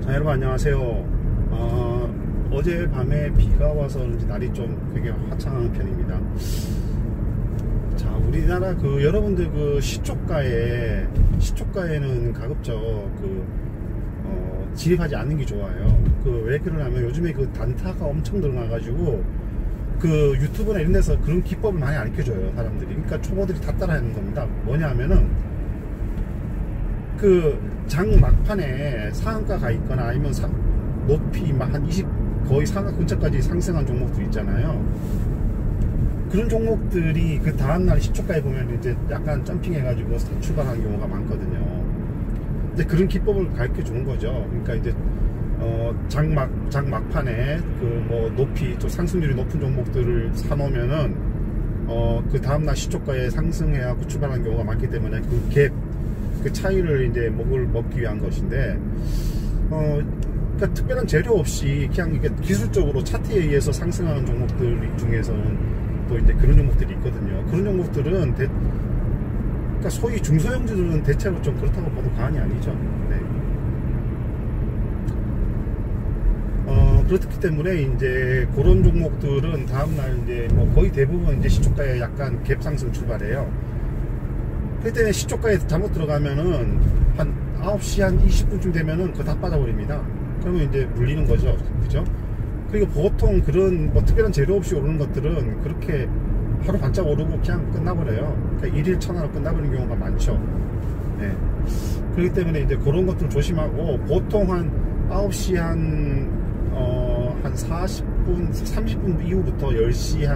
여러분 안녕하세요. 어젯밤에 비가 와서 그런지 날이 좀 되게 화창한 편입니다. 자, 우리나라 여러분들 시초가에는 가급적 진입하지 않는 게 좋아요. 왜 그러냐면 요즘에 단타가 엄청 늘어나가지고 유튜브나 이런 데서 그런 기법을 많이 가르쳐줘요, 사람들이. 그러니까 초보들이 다 따라하는 겁니다. 뭐냐 하면은 장 막판에 상한가가 있거나 아니면 높이 막 한 20 거의 상한가 근처까지 상승한 종목들 있잖아요. 그런 종목들이 다음날 시초가에 보면 이제 약간 점핑해가지고 출발하는 경우가 많거든요. 근데 그런 기법을 가르쳐 주는 거죠. 그러니까 이제 장 막판에 높이 좀 상승률이 높은 종목들을 사놓으면은 그 다음날 시초가에 상승해갖고 출발하는 경우가 많기 때문에 그 차이를 이제 먹기 위한 것인데, 그러니까 특별한 재료 없이 그냥 이게 기술적으로 차트에 의해서 상승하는 종목들 중에서는 또 이제 그런 종목들이 있거든요. 그런 종목들은 그러니까 소위 중소형주들은 대체로 좀 그렇다고 봐도 과언이 아니죠. 네. 그렇기 때문에 이제 그런 종목들은 다음날 이제 거의 대부분 이제 시초가에 약간 갭 상승 출발해요. 그때 시초가에 잘못 들어가면은 한 9시 한 20분쯤 되면은 그거 다 빠져버립니다. 그러면 이제 물리는 거죠. 그죠? 그리고 보통 그런 특별한 재료 없이 오르는 것들은 그렇게 하루 반짝 오르고 그냥 끝나버려요. 그러니까 1일 천하로 끝나버리는 경우가 많죠. 네. 그렇기 때문에 이제 그런 것들 조심하고, 보통 한 9시 한 40분, 30분 이후부터 10시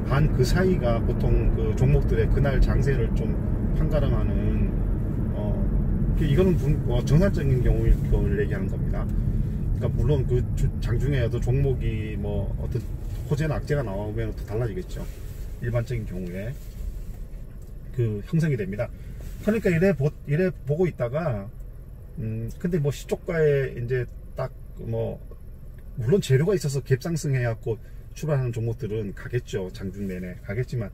반 그 사이가 보통 종목들의 그날 장세를 좀 판가름하는, 이거는 정상적인 경우를 얘기하는 겁니다. 그러니까 물론 장중에도 종목이 어떤 호재나 악재가 나오면 또 달라지겠죠. 일반적인 경우에 형성이 됩니다. 그러니까 이래 보고 있다가, 근데 시초가에 이제 딱 물론 재료가 있어서 갭상승해갖고 출발하는 종목들은 가겠죠. 장중 내내 가겠지만,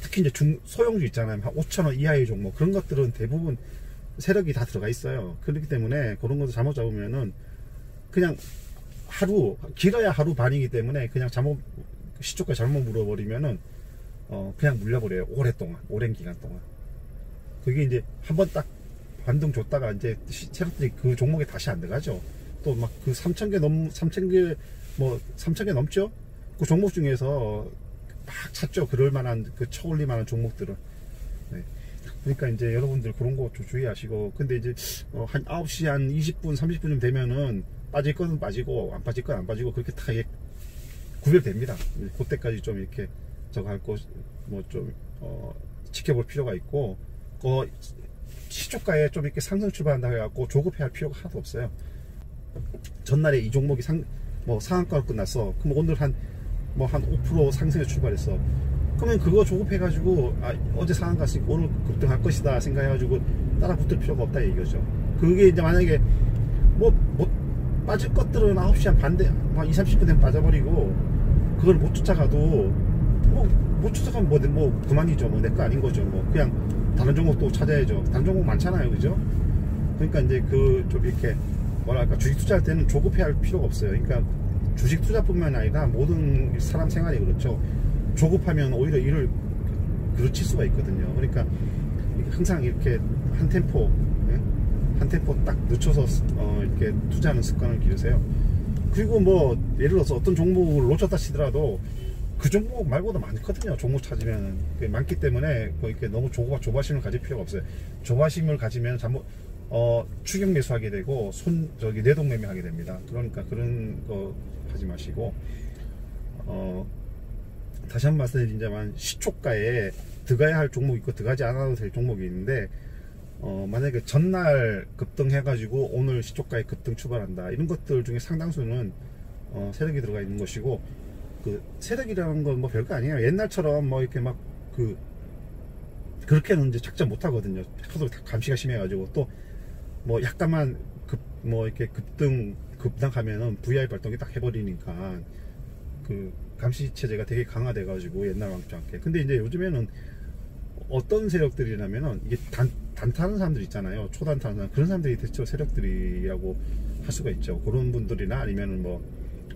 특히 이제 소형주 있잖아요. 한 5,000원 이하의 종목, 그런 것들은 대부분 세력이 다 들어가 있어요. 그렇기 때문에 그런 것도 잘못 잡으면은 그냥 길어야 하루 반이기 때문에 그냥 시초가 잘못 물어버리면은 그냥 물려버려요. 오랜 기간 동안. 그게 이제 한번 딱 반등 줬다가 이제 세력들이 그 종목에 다시 안 들어가죠. 또 3,000개 넘죠? 그 종목 중에서 막 찾죠. 그럴만한, 쳐올릴만한 종목들을. 네. 그러니까 이제 여러분들 그런 거 좀 주의하시고, 근데 이제 한 9시 한 20분, 30분쯤 되면은 빠질 거는 빠지고, 안 빠질 건 안 빠지고, 그렇게 다 구별됩니다. 그때까지 좀 이렇게 지켜볼 필요가 있고, 시초가에 좀 이렇게 상승 출발한다 해갖고 조급해 할 필요가 하나도 없어요. 전날에 이 종목이 상한가로 끝났어. 그럼 오늘 한 5% 상승에 출발했어. 그러면 그거 조급해가지고 어제 상한가였으니까 오늘 급등할 것이다 생각해가지고 따라 붙을 필요가 없다 얘기죠. 그게 이제 만약에 빠질 것들은 9시 한 반대 20-30분 되면 빠져버리고, 그걸 못 쫓아가도 못 쫓아가면 그만이죠. 내 거 아닌 거죠. 그냥 다른 종목도 찾아야죠. 다른 종목 많잖아요. 그죠? 그러니까 이제 좀 이렇게 주식 투자할 때는 조급해 할 필요가 없어요. 그러니까 주식 투자뿐만 아니라 모든 사람 생활이 그렇죠. 조급하면 오히려 일을 그르칠 수가 있거든요. 그러니까 항상 이렇게 한 템포 딱 늦춰서 이렇게 투자하는 습관을 기르세요. 그리고 예를 들어서 어떤 종목을 놓쳤다 치더라도 그 종목 말고도 많거든요. 종목 찾으면 많기 때문에 이렇게 너무 조바심을 가질 필요가 없어요. 조바심을 가지면 추격 매수하게 되고 내동 매매하게 됩니다. 그러니까 그런 거 하지 마시고, 다시 한번 말씀드리자면 시초가에 들어가야 할 종목이 있고 들어가지 않아도 될 종목이 있는데, 만약에 전날 급등해가지고 오늘 시초가에 급등 출발한다, 이런 것들 중에 상당수는 세력이 들어가 있는 것이고, 세력이라는 건 별거 아니에요. 옛날처럼 이렇게 그렇게는 이제 작전 못 하거든요. 하도 감시가 심해가지고. 또 약간만 이렇게 급등하면은 VI 발동이 딱 해버리니까 감시 체제가 되게 강화돼 가지고 옛날 왕창 않게. 근데 이제 요즘에는 어떤 세력들이라면은 이게 단타하는 사람들 있잖아요. 초단타하는 사람, 그런 사람들이 대체로 세력들이라고 할 수가 있죠. 그런 분들이나 아니면은 뭐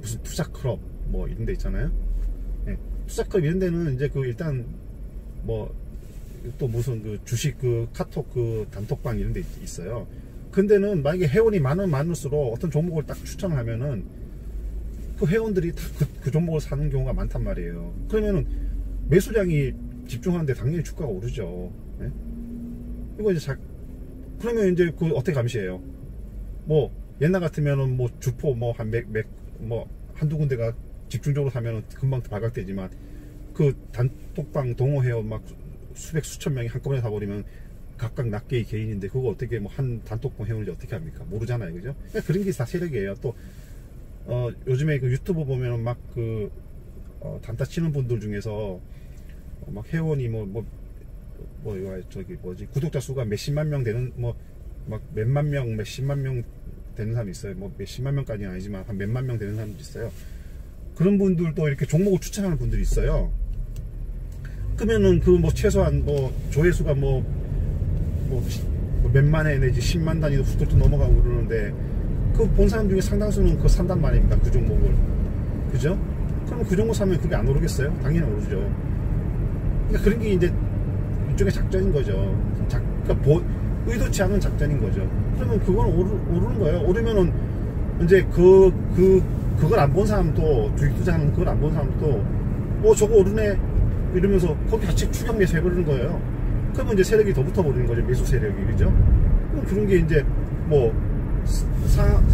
무슨 투자 클럽 뭐 이런 데 있잖아요. 예, 투자 클럽 이런 데는 이제 그 일단 뭐 또 무슨 그 주식 그 카톡 그 단톡방 이런 데 있어요. 근데는 만약에 회원이 많을수록 어떤 종목을 딱 추천을 하면은 그 회원들이 다 그 종목을 사는 경우가 많단 말이에요. 그러면은 매수량이 집중하는데 당연히 주가가 오르죠. 네? 이거 이제 그러면 이제 그 어떻게 감시해요? 뭐 옛날 같으면은 뭐 주포 뭐 한 뭐 한두 군데가 집중적으로 사면은 금방 발각되지만 그 단톡방 동호회원 막 수백 수천 명이 한꺼번에 사버리면 각각 낱개의 개인인데 그거 어떻게 뭐 한 단톡방 회원을 어떻게 합니까? 모르잖아요, 그죠? 그러니까 그런 게 다 세력이에요. 또 요즘에 그 유튜브 보면은 막 그 단타 치는 분들 중에서 막 회원이 뭐 이거 저기 뭐지 구독자 수가 몇십만 명 되는 뭐 막 몇만 명 몇십만 명 되는 사람이 있어요. 뭐 몇십만 명까지는 아니지만 한 몇만 명 되는 사람도 있어요. 그런 분들도 이렇게 종목을 추천하는 분들이 있어요. 그러면은 그 뭐 최소한 뭐 조회수가 뭐 몇만 회 내지 10만 단위도 훌쩍 넘어가고 그러는데 그 본 사람 중에 상당수는 그거 산단 말입니다. 그 종목을. 그죠? 그러면 그 종목 사면 그게 안 오르겠어요? 당연히 오르죠. 그러니까 그런 게 이제 일종의 작전인 거죠. 그러니까 의도치 않은 작전인 거죠. 그러면 그건 오르는 거예요. 오르면은 이제 그걸 안 본 사람도 주식 투자하는 그걸 안 본 사람도 저거 오르네 이러면서 거기 같이 추격 매수 해버리는 거예요. 그러면 이제 세력이 더 붙어버리는 거죠. 매수 세력이. 그죠? 그럼 그런 게 이제 뭐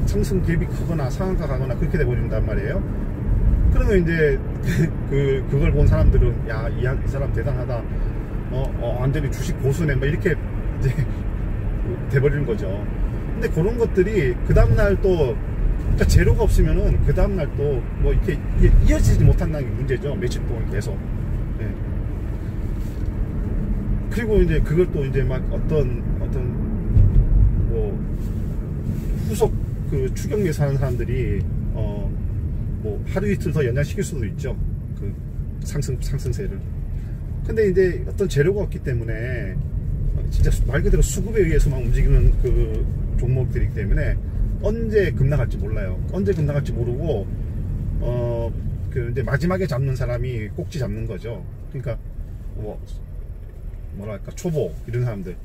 상승 갭이 크거나 상한가 가거나 그렇게 돼버린단 말이에요. 그러면 이제 그걸 본 사람들은 야, 이 사람 대단하다. 완전히 주식 고수네. 뭐 이렇게 이제 돼버리는 거죠. 근데 그런 것들이 그 다음날 또 그러니까 재료가 없으면은 그 다음날 또 뭐 이렇게 이어지지 못한다는 게 문제죠. 며칠 동안 계속. 네. 그리고 이제 그걸 또 이제 막 어떤 뭐 후속 그 추격 매수하는 사람들이 뭐 하루 이틀 더 연장시킬 수도 있죠. 그 상승세를. 근데 이제 어떤 재료가 없기 때문에 진짜 말 그대로 수급에 의해서만 움직이는 그 종목들이기 때문에 언제 급락할지 몰라요. 언제 급락할지 모르고 그 이제 마지막에 잡는 사람이 꼭지 잡는 거죠. 그러니까 뭐랄까 초보 이런 사람들이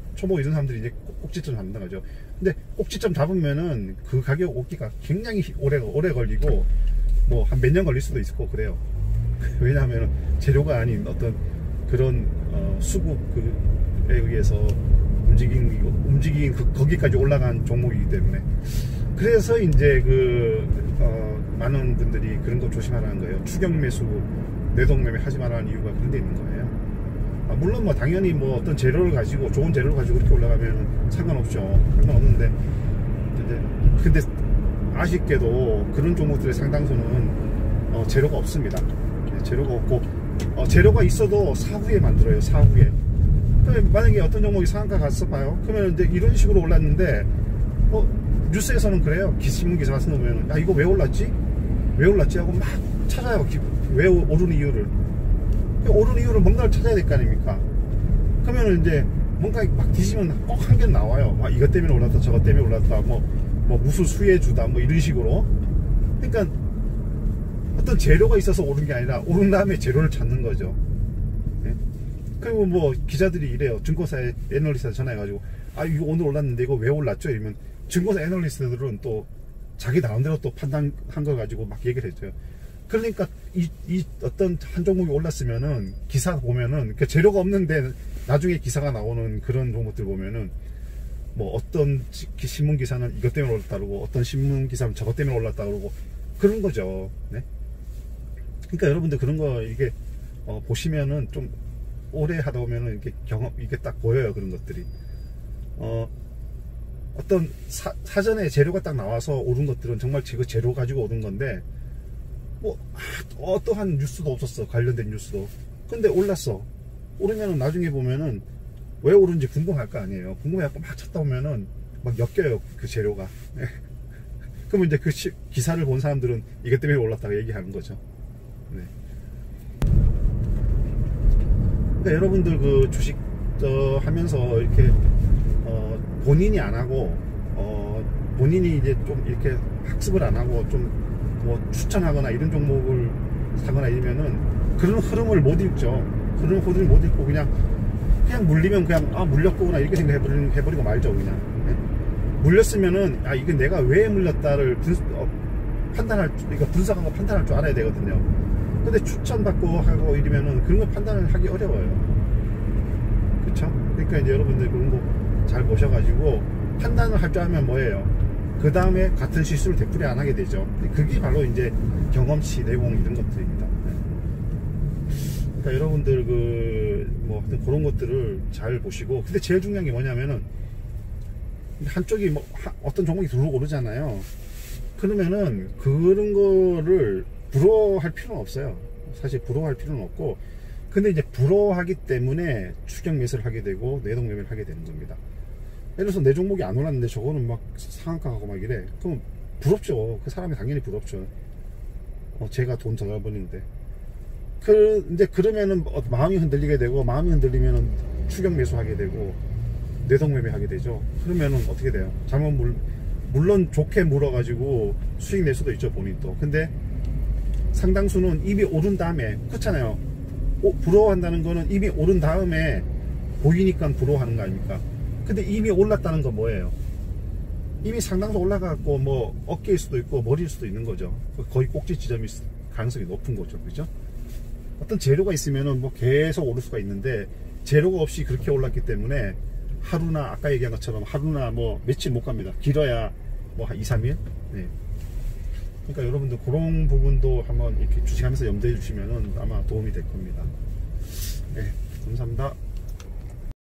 이제 꼭지점 잡는 거죠. 근데 꼭지점 잡으면은 그 가격 오기가 굉장히 오래 걸리고 뭐 한 몇 년 걸릴 수도 있고 그래요. 왜냐하면 재료가 아닌 어떤 그런 수급에 의해서 움직인 거기까지 올라간 종목이기 때문에 그래서 이제 많은 분들이 그런 거 조심하라는 거예요. 추격 매수, 내동매매 하지 말라는 이유가 그런 데 있는 거예요. 물론 뭐 당연히 뭐 어떤 재료를 가지고 좋은 재료를 가지고 그렇게 올라가면 상관없죠. 상관없는데 근데 아쉽게도 그런 종목들의 상당수는 재료가 없습니다. 재료가 없고 재료가 있어도 사후에 만들어요. 사후에. 만약에 어떤 종목이 상한가 갔어 봐요. 그러면 이제 이런 식으로 올랐는데 뉴스에서는 그래요. 신문 기사 같은 거 보면 야 이거 왜 올랐지 하고 막 찾아요. 왜 오르는 이유를. 오르는 이유를 뭔가를 찾아야 될 거 아닙니까? 그러면 이제 뭔가 막 뒤지면 꼭 한 개 나와요. 이것 때문에 올랐다 저것 때문에 올랐다 뭐 무슨 수혜주다 뭐 이런 식으로. 그러니까 어떤 재료가 있어서 오른 게 아니라 오른 다음에 재료를 찾는 거죠. 네? 그리고 뭐 기자들이 이래요. 증권사에 애널리스트 전화해가지고 이거 오늘 올랐는데 이거 왜 올랐죠? 이러면 증권사 애널리스트들은 또 자기 나름대로 또 판단한 거 가지고 막 얘기를 해줘요. 그러니까 이 어떤 한 종목이 올랐으면은 기사 보면은 그 재료가 없는데 나중에 기사가 나오는 그런 종목들 보면은 뭐 어떤 신문 기사는 이것 때문에 올랐다 그러고 어떤 신문 기사는 저것 때문에 올랐다 그러고 그런 거죠. 네? 그러니까 여러분들 그런 거 이게 보시면은 좀 오래 하다 보면은 이게 이게 딱 보여요. 그런 것들이 어떤 사전에 재료가 딱 나와서 오른 것들은 정말 그 재료 가지고 오른 건데 뭐 어떠한 뉴스도 없었어. 관련된 뉴스도. 근데 올랐어. 오르면은 나중에 보면은 왜 오른지 궁금할 거 아니에요. 궁금해갖고 막 찾다 보면은 막 엮여요. 그 재료가. 그러면 이제 그 기사를 본 사람들은 이것 때문에 올랐다고 얘기하는 거죠. 네. 그러니까 여러분들 그 주식 하면서 이렇게 본인이 안 하고 본인이 이제 좀 이렇게 학습을 안 하고 좀 뭐 추천하거나 이런 종목을 사거나 이러면은 그런 흐름을 못 읽죠. 흐름을 못 읽고 그냥 물리면 그냥 물렸구나 이렇게 생각해버리고 말죠. 그냥 물렸으면은 이게 내가 왜 물렸다를 그러니까 분석하고 판단할 줄 알아야 되거든요. 근데 추천받고 하고 이러면은 그런 거 판단을 하기 어려워요. 그쵸? 그러니까 이제 여러분들 그런 거 잘 보셔가지고 판단을 할 줄 알면 뭐예요? 그 다음에 같은 실수를 되풀이 안 하게 되죠. 그게 바로 이제 경험치, 내공 이런 것들입니다. 그러니까 여러분들 뭐 하여튼 그런 것들을 잘 보시고, 근데 제일 중요한 게 뭐냐면은 한쪽이 뭐 어떤 종목이 두르고 오르잖아요. 그러면은 그런 거를 부러워할 필요는 없어요. 사실 부러워할 필요는 없고, 근데 이제 부러워하기 때문에 추격 매수를 하게 되고 내동 매매를 하게 되는 겁니다. 예를 들어서 내 종목이 안 올랐는데 저거는 막 상한가 가고 막 이래. 그럼 부럽죠. 그 사람이 당연히 부럽죠. 제가 돈 잘 버리는데. 이제 그러면은 마음이 흔들리게 되고, 마음이 흔들리면은 추격 매수하게 되고 내동 매매하게 되죠. 그러면은 어떻게 돼요? 물론 좋게 물어가지고 수익 낼 수도 있죠, 본인도. 근데 상당수는 입이 오른 다음에, 그렇잖아요. 부러워한다는 거는 입이 오른 다음에 보이니까 부러워하는 거 아닙니까? 근데 입이 올랐다는 건 뭐예요? 이미 상당수 올라가고 뭐 어깨일 수도 있고 머리일 수도 있는 거죠. 거의 꼭지 지점일 가능성이 높은 거죠. 그죠? 어떤 재료가 있으면은 뭐 계속 오를 수가 있는데, 재료가 없이 그렇게 올랐기 때문에 하루나, 아까 얘기한 것처럼 하루나 뭐 며칠 못 갑니다. 길어야 뭐 한 2, 3일? 네. 그러니까 여러분들 그런 부분도 한번 이렇게 주식하면서 염두해 주시면은 아마 도움이 될 겁니다. 네, 감사합니다.